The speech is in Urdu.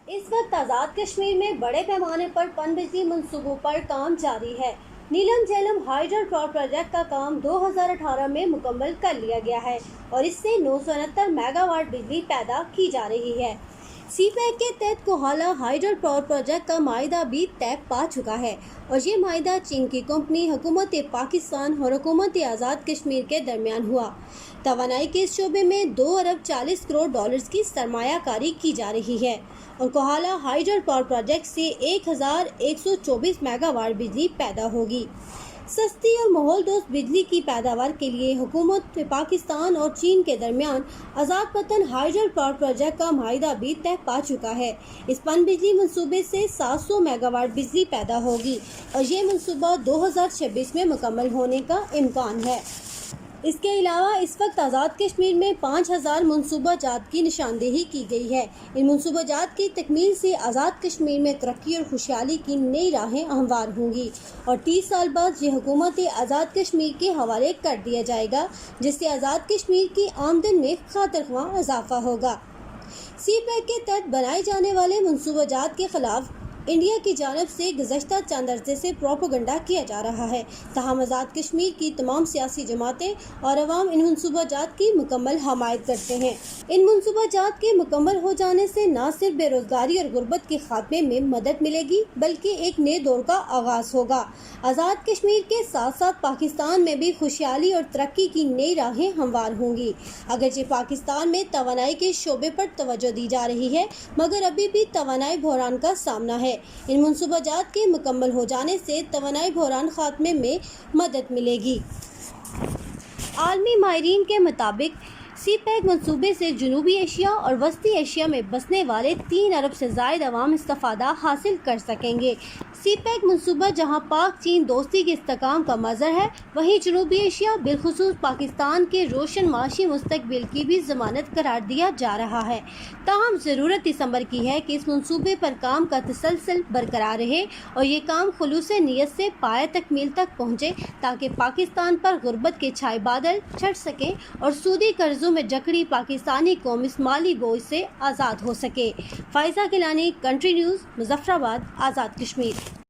اس وقت آزاد کشمیر میں بڑے پیمانے پر پن بجلی منصوبوں پر کام جاری ہے۔ نیلم جھیلم ہائیڈل پاور پروجیکٹ کا کام 2018 میں مکمل کر لیا گیا ہے اور اس سے 969 میگا واٹ بجلی پیدا کی جا رہی ہے۔ سی پیک کے تحت کوہالہ ہائیڈل پاور پروجیکٹ کا معاہدہ بھی طے پا چکا ہے اور یہ معاہدہ چین کی کمپنی حکومت پاکستان اور حکومت آزاد کشمیر کے درمیان ہوا۔ توانائی کے اس شعبے میں 2 ارب 40 کروڑ ڈالرز کی سرمایہ کاری کی جا رہی ہے اور کوہالہ ہائیڈل پاور پروجیکٹ سے 1124 میگا واٹ بجلی پیدا ہوگی۔ سستی اور ماحول دوست بجلی کی پیداوار کے لیے حکومت پاکستان اور چین کے درمیان آزاد پتن ہائیڈل پاور پروجیکٹ کا معاہدہ بھی طے پا چکا ہے۔ اس پن بجلی منصوبے سے 700 میگا واٹ بجلی پیدا ہوگی اور یہ منصوبہ 2026 میں مکمل ہونے کا امکان ہے۔ اس کے علاوہ اس وقت آزاد کشمیر میں 5000 منصوبہ جات کی نشاندہی کی گئی ہے۔ ان منصوبہ جات کی تکمیل سے آزاد کشمیر میں ترقی اور خوشحالی کی نئی راہیں ہموار ہوں گی اور 30 سال بعد یہ حکومت آزاد کشمیر کے حوالے کر دیا جائے گا، جس سے آزاد کشمیر کی آمدن میں خاطرخواہ اضافہ ہوگا۔ سی پیک کے تحت بنائے جانے والے منصوبہ جات کے خلاف انڈیا کی جانب سے گزشتہ چند عرصے سے پروپیگنڈا کیا جا رہا ہے، تاہم آزاد کشمیر کی تمام سیاسی جماعتیں اور عوام ان منصوبہ جات کی مکمل حمایت کرتے ہیں۔ ان منصوبہ جات کے مکمل ہو جانے سے نہ صرف بے روزگاری اور غربت کے خاتمے میں مدد ملے گی بلکہ ایک نئے دور کا آغاز ہوگا۔ آزاد کشمیر کے ساتھ ساتھ پاکستان میں بھی خوشحالی اور ترقی کی نئی راہیں ہموار ہوں گی۔ اگرچہ پاکستان میں توانائی کے شعبے پر توجہ دی جا رہی ہے مگر ابھی بھی توانائی بحران کا سامنا ہے۔ ان منصوبہ جات کے مکمل ہو جانے سے توانائی بحران خاتمے میں مدد ملے گی۔ عالمی ماہرین کے مطابق سی پیک منصوبے سے جنوبی ایشیا اور وسطی ایشیا میں بسنے والے 3 ارب سے زائد عوام استفادہ حاصل کر سکیں گے۔ سی پیک منصوبہ جہاں پاک چین دوستی کے استحکام کا مظہر ہے، وہیں جنوبی ایشیا بالخصوص پاکستان کے روشن معاشی مستقبل کی بھی ضمانت قرار دیا جا رہا ہے۔ تاہم ضرورت اس امر کی ہے کہ اس منصوبے پر کام کا تسلسل برقرار رہے اور یہ کام خلوص نیت سے پایہ تکمیل تک پہنچے تاکہ پاکستان پر غربت کے چھائے بادل چھٹ سکیں اور سودی قرضوں میں جکڑی پاکستانی قوم اس مالی بوجھ سے آزاد ہو سکے۔ فائزہ گیلانی، کنٹری نیوز، مظفر آباد، آزاد کشمیر۔